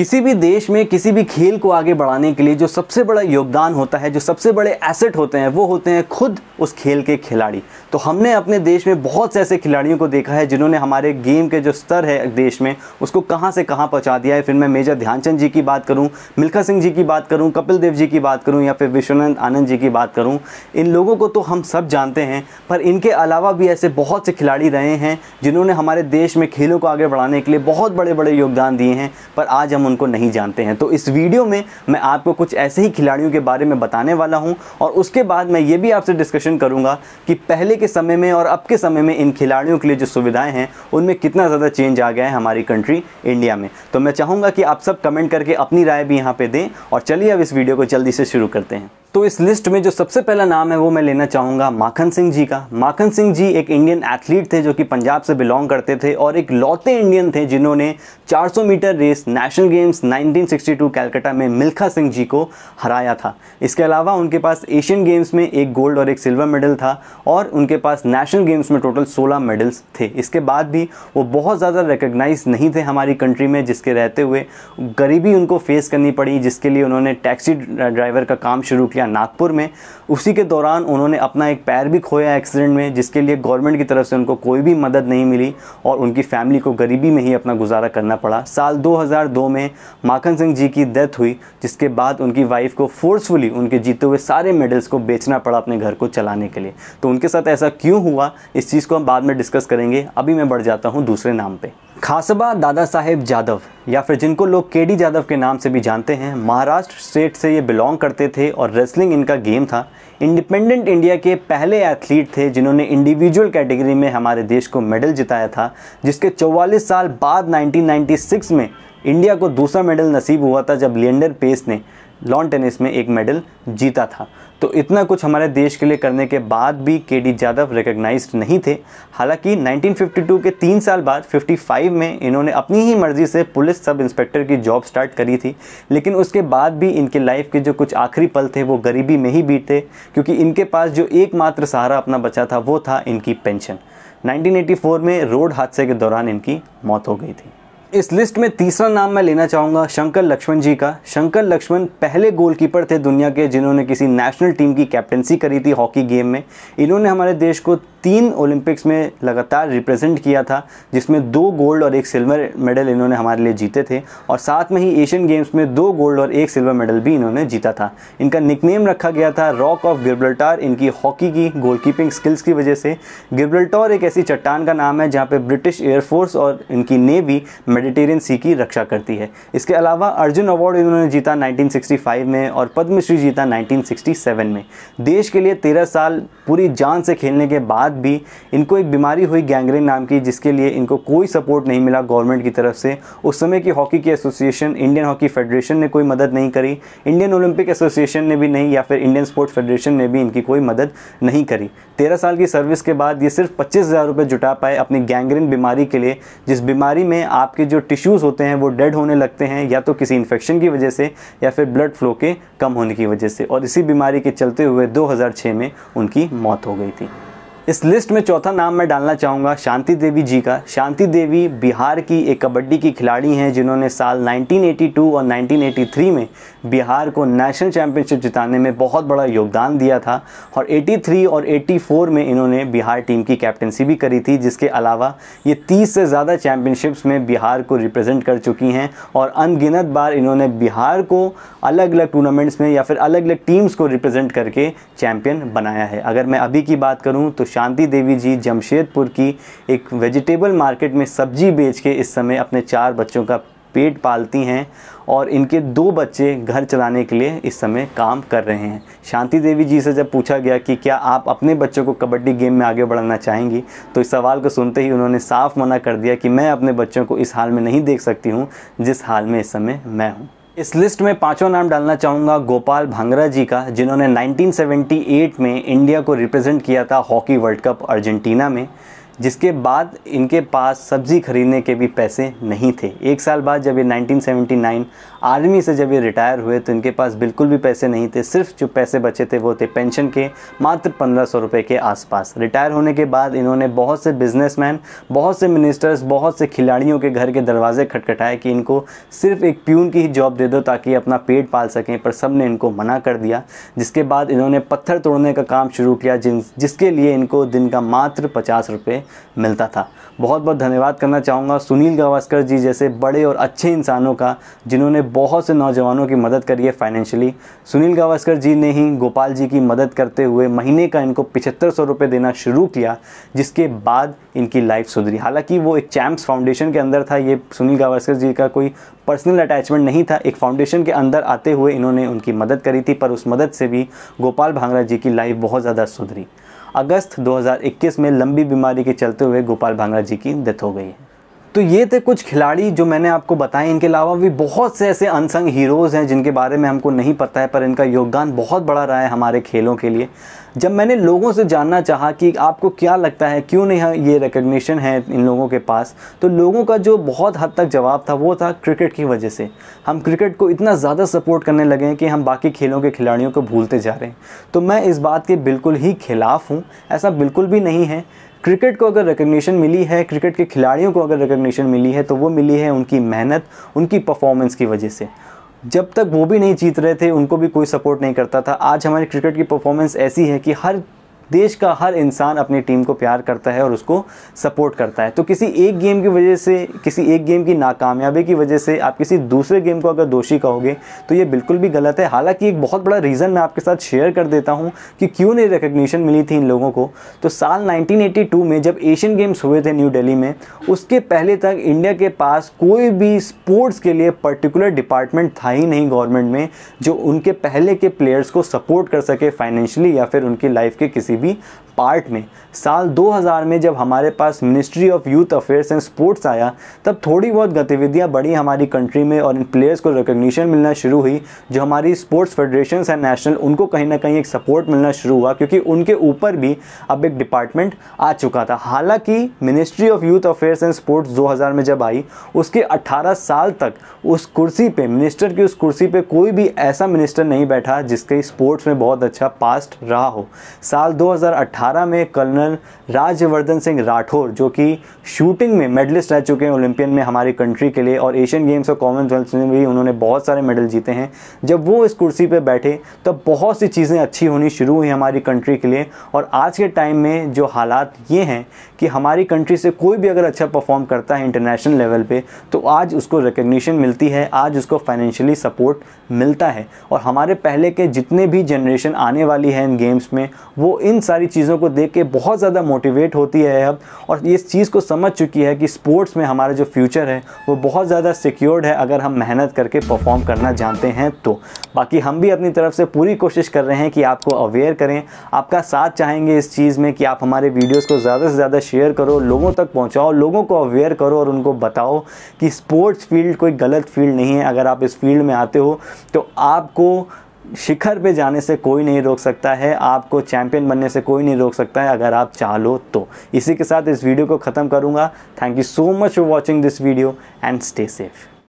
किसी भी देश में किसी भी खेल को आगे बढ़ाने के लिए जो सबसे बड़ा योगदान होता है, जो सबसे बड़े एसेट होते हैं, वो होते हैं खुद उस खेल के खिलाड़ी। तो हमने अपने देश में बहुत से ऐसे खिलाड़ियों को देखा है जिन्होंने हमारे गेम के जो स्तर है देश में, उसको कहां से कहां पहुंचा दिया है। फिर मैं मेजर ध्यानचंद जी की बात करूं, मिल्खा सिंह जी की बात करूं, कपिल देव जी की बात करूं या फिर विश्वनाथ आनंद जी की बात करूं, इन लोगों को तो हम सब जानते हैं। पर इनके अलावा भी ऐसे बहुत से खिलाड़ी रहे हैं जिन्होंने हमारे देश में खेलों को आगे बढ़ाने के लिए बहुत बड़े बड़े योगदान दिए हैं, पर आज हम उनको नहीं जानते हैं। तो इस वीडियो में मैं आपको कुछ ऐसे ही खिलाड़ियों के बारे में बताने वाला हूं और उसके बाद मैं ये भी आपसे डिस्कशन करूंगा कि पहले के समय में और अब के समय में इन खिलाड़ियों के लिए जो सुविधाएं हैं उनमें कितना ज़्यादा चेंज आ गया है हमारी कंट्री इंडिया में। तो मैं चाहूँगा कि आप सब कमेंट करके अपनी राय भी यहाँ पे दें और चलिए अब इस वीडियो को जल्दी से शुरू करते हैं। तो इस लिस्ट में जो सबसे पहला नाम है वो मैं लेना चाहूँगा माखन सिंह जी का। माखन सिंह जी एक इंडियन एथलीट थे जो कि पंजाब से बिलोंग करते थे और एक लौते इंडियन थे जिन्होंने 400 metre race national games 1962 Calcutta में मिल्खा सिंह जी को हराया था। इसके अलावा उनके पास एशियन गेम्स में एक गोल्ड और एक सिल्वर मेडल था और उनके पास नेशनल गेम्स में टोटल 16 मेडल्स थे। इसके बाद भी वो बहुत ज़्यादा रिकग्नाइज नहीं थे हमारी कंट्री में, जिसके रहते हुए गरीबी उनको फेस करनी पड़ी, जिसके लिए उन्होंने टैक्सी ड्राइवर का काम शुरू किया नागपुर में। उसी के दौरान उन्होंने अपना एक पैर भी खोया एक्सीडेंट में, जिसके लिए गवर्नमेंट की तरफ से उनको कोई भी मदद नहीं मिली और उनकी फैमिली को गरीबी में ही अपना गुजारा करना पड़ा। साल 2002 में माखन सिंह जी की डेथ हुई, जिसके बाद उनकी वाइफ को फोर्सफुली उनके जीते हुए सारे मेडल्स को बेचना पड़ा अपने घर को चलाने के लिए। तो उनके साथ ऐसा क्यों हुआ, इस चीज़ को हम बाद में डिस्कस करेंगे। अभी मैं बढ़ जाता हूँ दूसरे नाम पे। खासबा दादा साहेब जादव या फिर जिनको लोग केडी जादव के नाम से भी जानते हैं, महाराष्ट्र स्टेट से ये बिलोंग करते थे और रेसलिंग इनका गेम था। इंडिपेंडेंट इंडिया के पहले एथलीट थे जिन्होंने इंडिविजुअल कैटेगरी में हमारे देश को मेडल जिताया था, जिसके 44 साल बाद 1996 में इंडिया को दूसरा मेडल नसीब हुआ था जब लिएंडर पेस ने लॉन टेनिस में एक मेडल जीता था। तो इतना कुछ हमारे देश के लिए करने के बाद भी केडी जादव रिकग्नाइज्ड नहीं थे। हालांकि 1952 के 3 साल बाद 55 में इन्होंने अपनी ही मर्जी से पुलिस सब इंस्पेक्टर की जॉब स्टार्ट करी थी, लेकिन उसके बाद भी इनके लाइफ के जो कुछ आखिरी पल थे वो गरीबी में ही बीते, क्योंकि इनके पास जो एकमात्र सहारा अपना बचा था वो था इनकी पेंशन। 1984 में रोड हादसे के दौरान इनकी मौत हो गई थी। इस लिस्ट में तीसरा नाम मैं लेना चाहूँगा शंकर लक्ष्मण जी का। शंकर लक्ष्मण पहले गोलकीपर थे दुनिया के जिन्होंने किसी नेशनल टीम की कैप्टनसी करी थी हॉकी गेम में। इन्होंने हमारे देश को 3 ओलंपिक्स में लगातार रिप्रेजेंट किया था, जिसमें 2 गोल्ड और 1 सिल्वर मेडल इन्होंने हमारे लिए जीते थे और साथ में ही एशियन गेम्स में 2 गोल्ड और 1 सिल्वर मेडल भी इन्होंने जीता था। इनका निकनेम रखा गया था रॉक ऑफ गिब्रल्टार, इनकी हॉकी की गोलकीपिंग स्किल्स की वजह से। गिब्रल्टार एक ऐसी चट्टान का नाम है जहाँ पे ब्रिटिश एयरफोर्स और इनकी नेवी मेडिटेरियन सी की रक्षा करती है। इसके अलावा अर्जुन अवार्ड इन्होंने जीता 1965 में और पद्मश्री जीता 1967 में। देश के लिए 13 साल पूरी जान से खेलने के बाद भी इनको एक बीमारी हुई गैंग्रीन नाम की, जिसके लिए इनको कोई सपोर्ट नहीं मिला गवर्नमेंट की तरफ से। उस समय की हॉकी की एसोसिएशन इंडियन हॉकी फेडरेशन ने कोई मदद नहीं करी, इंडियन ओलंपिक एसोसिएशन ने भी नहीं, या फिर इंडियन स्पोर्ट्स फेडरेशन ने भी इनकी कोई मदद नहीं करी। 13 साल की सर्विस के बाद ये सिर्फ 25,000 रुपये जुटा पाए अपनी गैंग्रीन बीमारी के लिए, जिस बीमारी में आपके जो टिश्यूज़ होते हैं वो डेड होने लगते हैं, या तो किसी इन्फेक्शन की वजह से या फिर ब्लड फ्लो के कम होने की वजह से, और इसी बीमारी के चलते हुए 2006 में उनकी मौत हो गई थी। इस लिस्ट में चौथा नाम मैं डालना चाहूँगा शांति देवी जी का। शांति देवी बिहार की एक कबड्डी की खिलाड़ी हैं जिन्होंने साल 1982 और 1983 में बिहार को नेशनल चैम्पियनशिप जिताने में बहुत बड़ा योगदान दिया था और 83 और 84 में इन्होंने बिहार टीम की कैप्टनसी भी करी थी। जिसके अलावा ये 30 से ज़्यादा चैम्पियनशिप्स में बिहार को रिप्रेजेंट कर चुकी हैं और अनगिनत बार इन्होंने बिहार को अलग अलग टूर्नामेंट्स में या फिर अलग अलग टीम्स को रिप्रेजेंट करके चैम्पियन बनाया है। अगर मैं अभी की बात करूँ तो शांति देवी जी जमशेदपुर की एक वेजिटेबल मार्केट में सब्जी बेच के इस समय अपने 4 बच्चों का पेट पालती हैं और इनके 2 बच्चे घर चलाने के लिए इस समय काम कर रहे हैं। शांति देवी जी से जब पूछा गया कि क्या आप अपने बच्चों को कबड्डी गेम में आगे बढ़ाना चाहेंगी, तो इस सवाल को सुनते ही उन्होंने साफ मना कर दिया कि मैं अपने बच्चों को इस हाल में नहीं देख सकती हूँ जिस हाल में इस समय मैं हूँ। इस लिस्ट में 5वां नाम डालना चाहूँगा गोपाल भांगरा जी का, जिन्होंने 1978 में इंडिया को रिप्रेजेंट किया था हॉकी वर्ल्ड कप अर्जेंटीना में। जिसके बाद इनके पास सब्ज़ी खरीदने के भी पैसे नहीं थे। 1 साल बाद जब ये 1979 आर्मी से जब ये रिटायर हुए तो इनके पास बिल्कुल भी पैसे नहीं थे। सिर्फ जो पैसे बचे थे वो थे पेंशन के, मात्र 1500 रुपये के आसपास। रिटायर होने के बाद इन्होंने बहुत से बिजनेसमैन, बहुत से मिनिस्टर्स, बहुत से खिलाड़ियों के घर के दरवाजे खटखटाए कि इनको सिर्फ एक प्यून की ही जॉब दे दो ताकि अपना पेट पाल सकें, पर सब ने इनको मना कर दिया। जिसके बाद इन्होंने पत्थर तोड़ने का काम शुरू किया, जिसके लिए इनको दिन का मात्र 50 रुपये मिलता था। बहुत बहुत धन्यवाद करना चाहूँगा सुनील गावस्कर जी जैसे बड़े और अच्छे इंसानों का, जिन्होंने बहुत से नौजवानों की मदद करी है फाइनेंशियली। सुनील गावस्कर जी ने ही गोपाल जी की मदद करते हुए महीने का इनको 7500 रुपये देना शुरू किया, जिसके बाद इनकी लाइफ सुधरी। हालांकि वो एक चैम्प्स फाउंडेशन के अंदर था, ये सुनील गावस्कर जी का कोई पर्सनल अटैचमेंट नहीं था। एक फाउंडेशन के अंदर आते हुए इन्होंने उनकी मदद करी थी, पर उस मदद से भी गोपाल भांगरा जी की लाइफ बहुत ज़्यादा सुधरी। अगस्त 2021 में लंबी बीमारी के चलते हुए गोपाल भांगरा जी की डेथ हो गई है। तो ये थे कुछ खिलाड़ी जो मैंने आपको बताए। इनके अलावा भी बहुत से ऐसे अनसंग हीरोज़ हैं जिनके बारे में हमको नहीं पता है, पर इनका योगदान बहुत बड़ा रहा है हमारे खेलों के लिए। जब मैंने लोगों से जानना चाहा कि आपको क्या लगता है क्यों नहीं ये रिकग्निशन है इन लोगों के पास, तो लोगों का जो बहुत हद तक जवाब था वो था क्रिकेट की वजह से। हम क्रिकेट को इतना ज़्यादा सपोर्ट करने लगे हैं कि हम बाकी खेलों के खिलाड़ियों को भूलते जा रहे हैं। तो मैं इस बात के बिल्कुल ही खिलाफ़ हूँ, ऐसा बिल्कुल भी नहीं है। क्रिकेट को अगर रिकग्निशन मिली है, क्रिकेट के खिलाड़ियों को अगर रिकग्निशन मिली है, तो वो मिली है उनकी मेहनत, उनकी परफॉर्मेंस की वजह से। जब तक वो भी नहीं जीत रहे थे उनको भी कोई सपोर्ट नहीं करता था। आज हमारी क्रिकेट की परफॉर्मेंस ऐसी है कि हर देश का हर इंसान अपनी टीम को प्यार करता है और उसको सपोर्ट करता है। तो किसी एक गेम की वजह से, किसी एक गेम की नाकामयाबी की वजह से आप किसी दूसरे गेम को अगर दोषी कहोगे तो ये बिल्कुल भी गलत है। हालांकि एक बहुत बड़ा रीज़न मैं आपके साथ शेयर कर देता हूँ कि क्यों नहीं रिकग्निशन मिली थी इन लोगों को। तो साल 1982 में जब एशियन गेम्स हुए थे न्यू दिल्ली में, उसके पहले तक इंडिया के पास कोई भी स्पोर्ट्स के लिए पर्टिकुलर डिपार्टमेंट था ही नहीं गवर्नमेंट में, जो उनके पहले के प्लेयर्स को सपोर्ट कर सके फाइनेंशियली या फिर उनकी लाइफ के किसी भी पार्ट में। साल 2000 में जब हमारे पास ministry of youth affairs and sports आया, तब थोड़ी बहुत गतिविधियां बढ़ी हमारी कंट्री में और इन प्लेयर्स को रिकग्निशन मिलना शुरू हुई। जो हमारी स्पोर्ट्स फेडरेशंस हैं नेशनल, उनको कहीं ना कहीं एक सपोर्ट मिलना शुरू हुआ, क्योंकि उनके ऊपर भी अब एक डिपार्टमेंट आ चुका था। हालांकि ministry of youth affairs and sports 2000 में जब आई, उसके 18 साल तक उस कुर्सी पे, मिनिस्टर की उस कुर्सी पे कोई भी ऐसा मिनिस्टर नहीं बैठा जिसके स्पोर्ट्स में बहुत अच्छा पास्ट रहा हो। साल 2018 में कर्नल राज्यवर्धन सिंह राठौर, जो कि शूटिंग में मेडलिस्ट रह चुके हैं ओलंपियन में हमारी कंट्री के लिए, और एशियन गेम्स और कॉमनवेल्थ में भी उन्होंने बहुत सारे मेडल जीते हैं, जब वो इस कुर्सी पे बैठे तब बहुत सी चीज़ें अच्छी होनी शुरू हुई हमारी कंट्री के लिए। और आज के टाइम में जो हालात ये हैं कि हमारी कंट्री से कोई भी अगर अच्छा परफॉर्म करता है इंटरनेशनल लेवल पे, तो आज उसको रिकग्निशन मिलती है, आज उसको फाइनेंशियली सपोर्ट मिलता है। और हमारे पहले के जितने भी जनरेशन आने वाली है इन गेम्स में, वो इन सारी चीज़ों को देख के बहुत ज़्यादा मोटिवेट होती है अब, और इस चीज़ को समझ चुकी है कि स्पोर्ट्स में हमारा जो फ्यूचर है वो बहुत ज़्यादा सिक्योर्ड है अगर हम मेहनत करके परफॉर्म करना जानते हैं तो। बाकी हम भी अपनी तरफ से पूरी कोशिश कर रहे हैं कि आपको अवेयर करें, आपका साथ चाहेंगे इस चीज़ में कि आप हमारे वीडियोस को ज़्यादा से ज़्यादा शेयर करो, लोगों तक पहुंचाओ, लोगों को अवेयर करो और उनको बताओ कि स्पोर्ट्स फील्ड कोई गलत फील्ड नहीं है। अगर आप इस फील्ड में आते हो तो आपको शिखर पे जाने से कोई नहीं रोक सकता है, आपको चैंपियन बनने से कोई नहीं रोक सकता है अगर आप चाह लो तो। इसी के साथ इस वीडियो को ख़त्म करूँगा। Thank you so much for watching this video and stay safe.